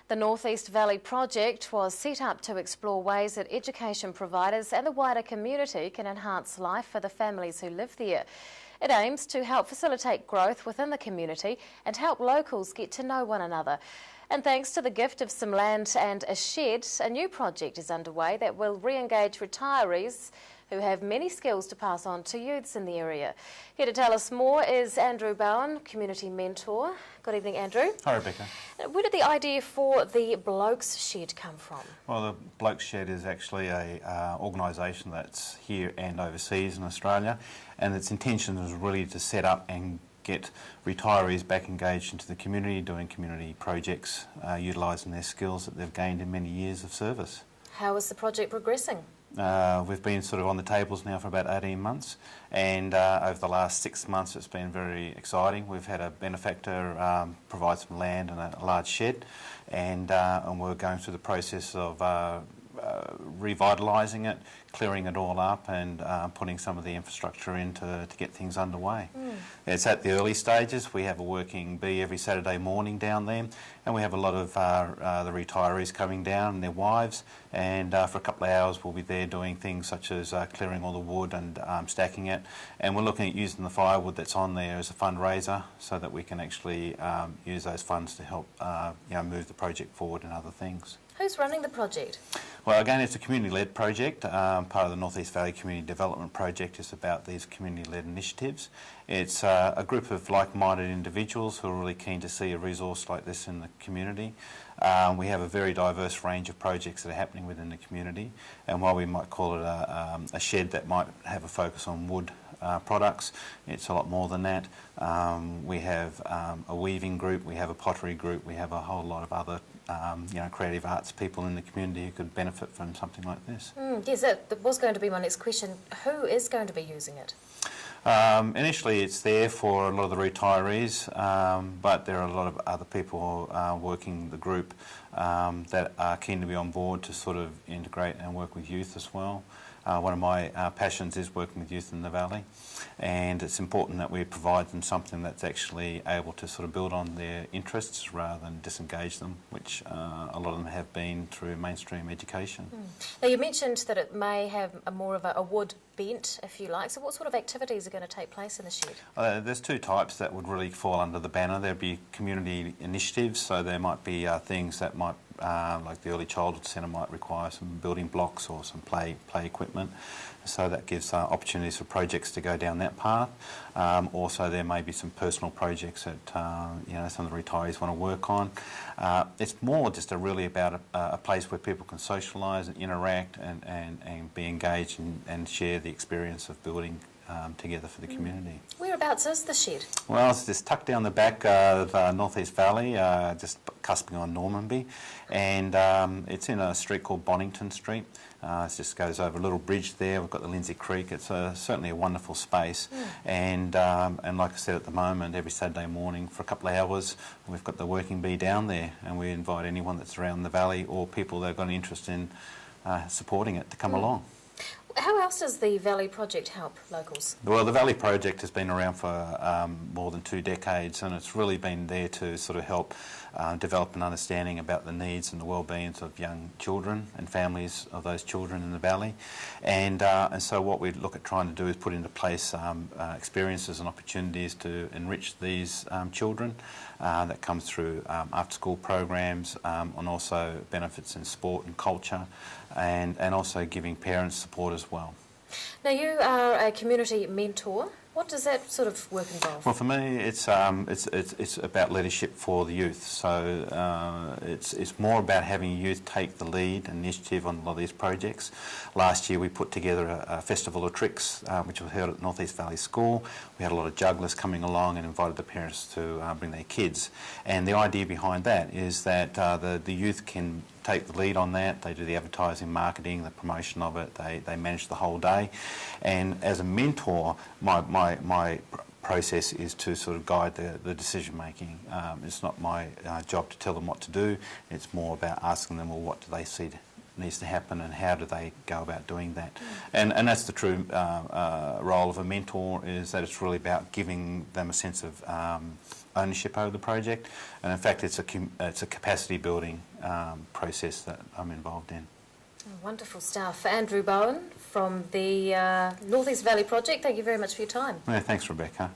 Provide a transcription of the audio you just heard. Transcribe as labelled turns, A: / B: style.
A: The North East Valley project was set up to explore ways that education providers and the wider community can enhance life for the families who live there. It aims to help facilitate growth within the community and help locals get to know one another. And thanks to the gift of some land and a shed, a new project is underway that will re-engage retirees who have many skills to pass on to youths in the area. Here to tell us more is Andrew Bowen, community mentor. Good evening, Andrew.
B: Hi, Rebecca.
A: Where did the idea for the Blokes Shed come from?
B: Well, the Blokes Shed is actually a organisation that's here and overseas in Australia, and its intention is really to set up and get retirees back engaged into the community, doing community projects, utilising their skills that they've gained in many years of service.
A: How is the project progressing?
B: We've been sort of on the tables now for about 18 months, and over the last 6 months it's been very exciting. We've had a benefactor provide some land and a large shed, and we're going through the process of revitalising it, clearing it all up, and putting some of the infrastructure in to get things underway. It's at the early stages. We have a working bee every Saturday morning down there, and we have a lot of the retirees coming down and their wives, and for a couple of hours we'll be there doing things such as clearing all the wood and stacking it, and we're looking at using the firewood that's on there as a fundraiser so that we can actually use those funds to help move the project forward and other things.
A: Who's running the project?
B: Well, again, it's a community-led project. Part of the North East Valley Community Development Project is about these community-led initiatives. It's a group of like-minded individuals who are really keen to see a resource like this in the community. We have a very diverse range of projects that are happening within the community, and while we might call it a shed that might have a focus on wood products, it's a lot more than that. We have a weaving group, we have a pottery group, we have a whole lot of other creative arts people in the community who could benefit from something like this.
A: Yes, that was going to be my next question. Who is going to be using it?
B: Initially it's there for a lot of the retirees, but there are a lot of other people working the group that are keen to be on board to sort of integrate and work with youth as well. One of my passions is working with youth in the valley, and it's important that we provide them something that's actually able to sort of build on their interests rather than disengage them, which a lot of them have been through mainstream education.
A: Now, you mentioned that it may have more of a wood bent, if you like, so what sort of activities are going to take place in the shed?
B: There's two types that would really fall under the banner. There'd be community initiatives, so there might be things that might like the Early Childhood Centre might require some building blocks or some play equipment, so that gives opportunities for projects to go down that path. Also, there may be some personal projects that some of the retirees want to work on. It's more just really about a place where people can socialise and interact and be engaged and share the experience of building together for the community.
A: Whereabouts is the shed?
B: Well, it's just tucked down the back of North East Valley, just cusping on Normanby, and it's in a street called Bonington Street. It just goes over a little bridge there. We've got the Lindsay Creek. It's certainly a wonderful space, and like I said, at the moment, every Saturday morning for a couple of hours, we've got the working bee down there, and we invite anyone that's around the valley or people that have got an interest in supporting it to come along.
A: How else does the Valley Project help locals?
B: Well, the Valley Project has been around for more than 2 decades, and it's really been there to sort of help develop an understanding about the needs and the well-beings of young children and families of those children in the valley. And so what we look at trying to do is put into place experiences and opportunities to enrich these children. That comes through after-school programs, and also benefits in sport and culture, and also giving parents support as well.
A: Now, you are a community mentor. What does that sort of work involve?
B: Well, for me, it's about leadership for the youth. So it's more about having youth take the lead and initiative on a lot of these projects. Last year, we put together a festival of tricks, which was held at North East Valley School. We had a lot of jugglers coming along and invited the parents to bring their kids. And the idea behind that is that the youth can take the lead on that. They do the advertising, marketing, the promotion of it. They manage the whole day. And as a mentor, my process is to sort of guide the decision making. It's not my job to tell them what to do. It's more about asking them, well, what do they see needs to happen and how do they go about doing that. And that's the true role of a mentor, is that it's really about giving them a sense of ownership over the project, and in fact it's a capacity building process that I'm involved in.
A: Wonderful stuff. Andrew Bowen from the North East Valley Project, thank you very much for your time.
B: Yeah, thanks, Rebecca.